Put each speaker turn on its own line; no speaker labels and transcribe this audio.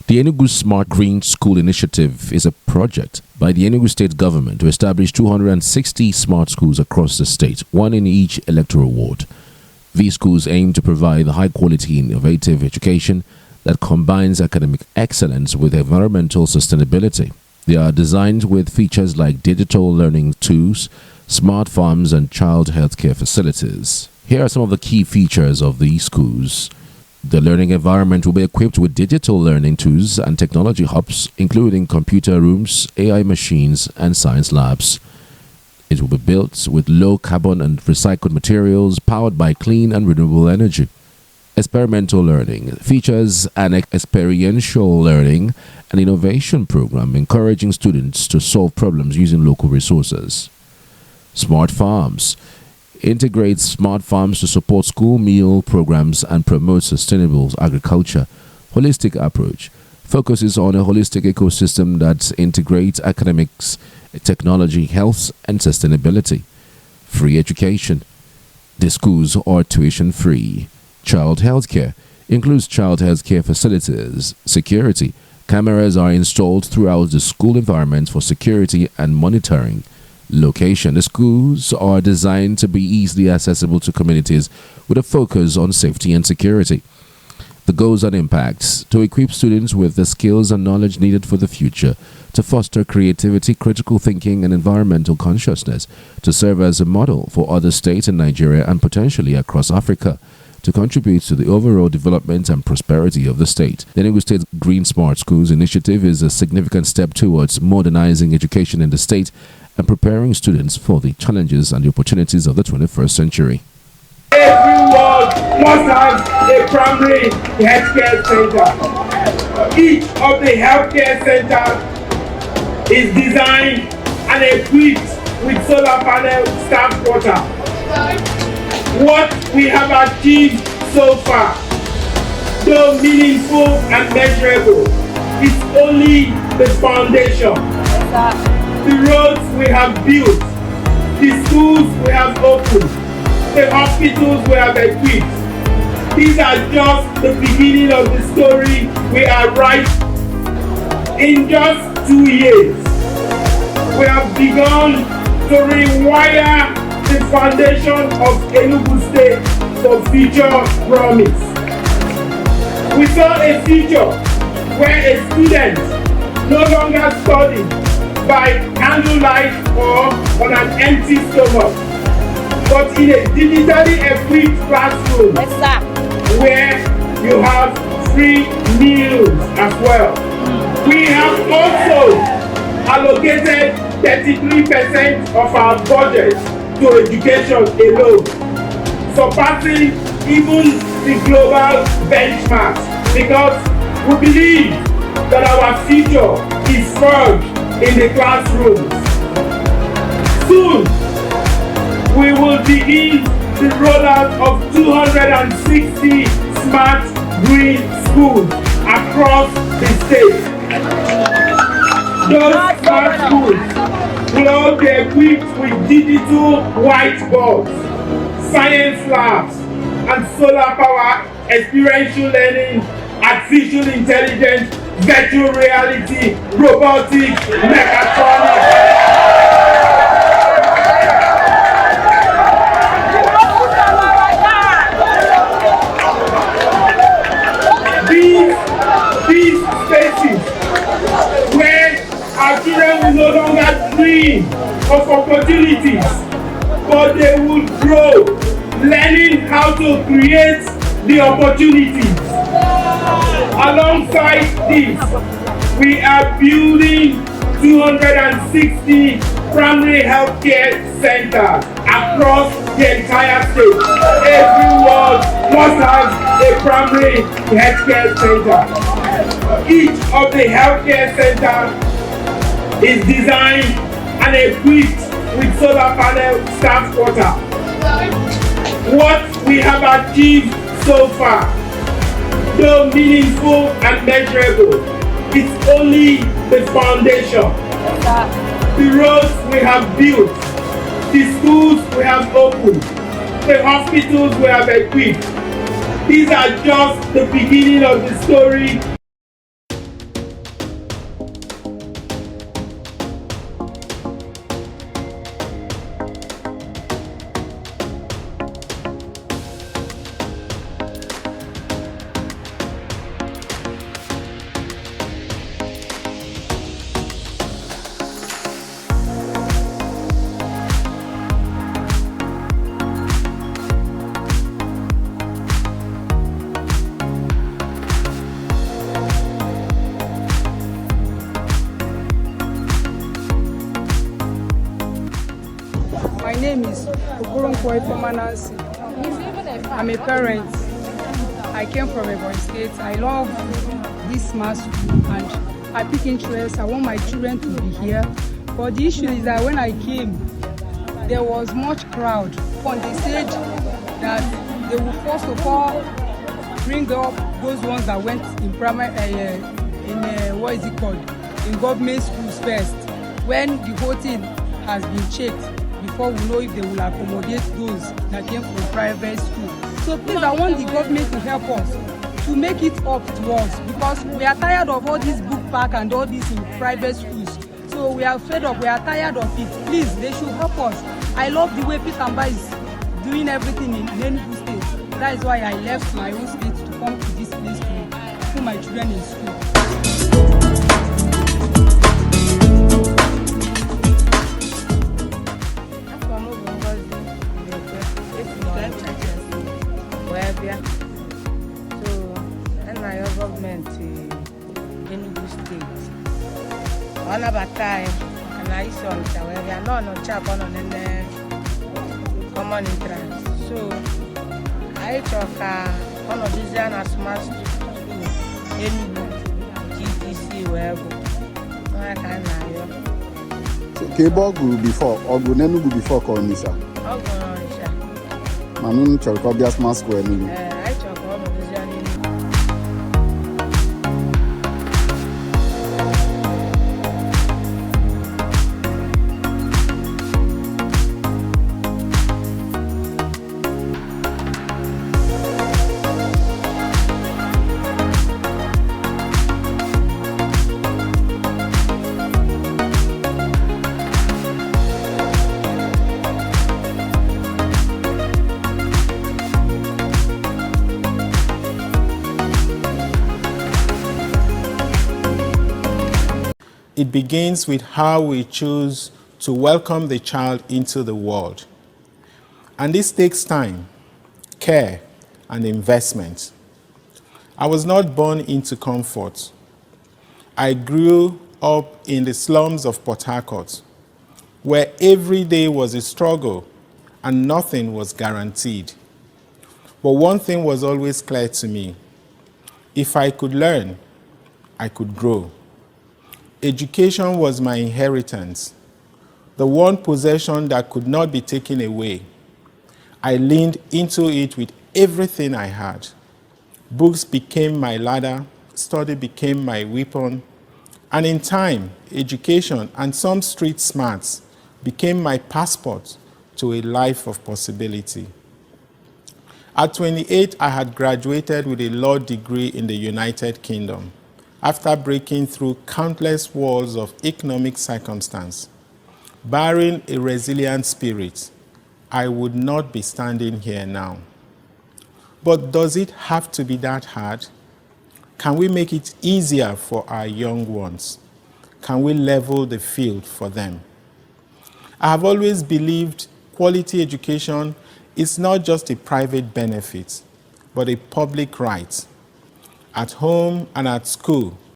The Enugu Smart Green School Initiative is a project by the Enugu State Government to establish 260 smart schools across the state, one in each electoral ward. These schools aim to provide high-quality, innovative education that combines academic excellence with environmental sustainability. They are designed with features like digital learning tools, smart farms, and child healthcare facilities. Here are some of the key features of these schools. The learning environment will be equipped with digital learning tools and technology hubs, including computer rooms, AI machines, and science labs. It will be built with low carbon and recycled materials, powered by clean and renewable energy. Experimental learning features an experiential learning and innovation program encouraging students to solve problems using local resources. Smart farms integrates smart farms to support school meal programs and promote sustainable agriculture. Holistic approach focuses on a holistic ecosystem that integrates academics, technology, health, and sustainability. Free education. The schools are tuition free. Child healthcare includes child healthcare facilities. Security. Cameras are installed throughout the school environment for security and monitoring. Location. The schools are designed to be easily accessible to communities with a focus on safety and security. The goals and impacts: to equip students with the skills and knowledge needed for the future, to foster creativity, critical thinking, and environmental consciousness, to serve as a model for other states in Nigeria and potentially across Africa, to contribute to the overall development and prosperity of the state. The Enugu State Green Smart Schools Initiative is a significant step towards modernizing education in the state and preparing students for the challenges and the opportunities of the 21st century.
Everyone must have a primary healthcare center. Each of the healthcare centers is designed and equipped with solar panel staff quarter. What we have achieved so far, though meaningful and measurable, is only the foundation. The roads we have built, the schools we have opened, the hospitals we have equipped. These are just the beginning of the story we are writing. In just 2 years, we have begun to rewire the foundation of Enugu State for future promise. We saw a future where a student no longer studies by candlelight or on an empty stomach, but in a digitally equipped classroom where you have free meals as well. We have also allocated 33% of our budget to education alone, surpassing even the global benchmarks, because we believe that our future is forged in the classrooms. Soon, we will begin the rollout of 260 smart green schools across the state. Those smart schools will all be equipped with digital whiteboards, science labs, and solar power, experiential learning, artificial intelligence, virtual reality, robotics, mechatronics. These spaces where our children will no longer dream of opportunities, but they will grow, learning how to create the opportunities. Alongside this, we are building 260 primary healthcare centers across the entire state. Everyone must have a primary healthcare center. Each of the healthcare centers is designed and equipped with solar panel staff quarter. What we have achieved so far, though meaningful and measurable, it's only the foundation. The roads we have built, the schools we have opened, the hospitals we have equipped. These are just the beginning of the story
name is Ogurunkoi Nancy. I'm a parent. I came from Ebonyi State. I love this mass school and I pick interest. I want my children to be here. But the issue is that when I came, there was much crowd. And they said that they will first of all bring up those ones that went in primary, what is it called, in government schools first. When the whole thing has been checked before we know if they will accommodate those that came from private school. So please, I want the government to help us to make it up to us because we are tired of all this book pack and all this in private schools. So we are fed up, we are tired of it. Please, they should help us. I love the way Peter Obi is doing everything in Enugu State. That is why I left my own state to come to this place to put my children in school.
So, and my government in Enugu State. One about time, and I saw it. We are not on chap on the common interest. So, I took one of these and smart school Enugu GTC wherever. I can now.
So, Kebogu before, or Enugu before Koronisa? Mami Chorokobia Smart School Enugu.
I took one of these and
It begins with how we choose to welcome the child into the world. And this takes time, care, and investment. I was not born into comfort. I grew up in the slums of Port Harcourt, where every day was a struggle and nothing was guaranteed. But one thing was always clear to me. If I could learn, I could grow. Education was my inheritance, the one possession that could not be taken away. I leaned into it with everything I had. Books became my ladder, study became my weapon, and in time, education and some street smarts became my passport to a life of possibility. At 28, I had graduated with a law degree in the United Kingdom, after breaking through countless walls of economic circumstance. Barring a resilient spirit, I would not be standing here now. But does it have to be that hard? Can we make it easier for our young ones? Can we level the field for them? I have always believed quality education is not just a private benefit, but a public right. At home and at school,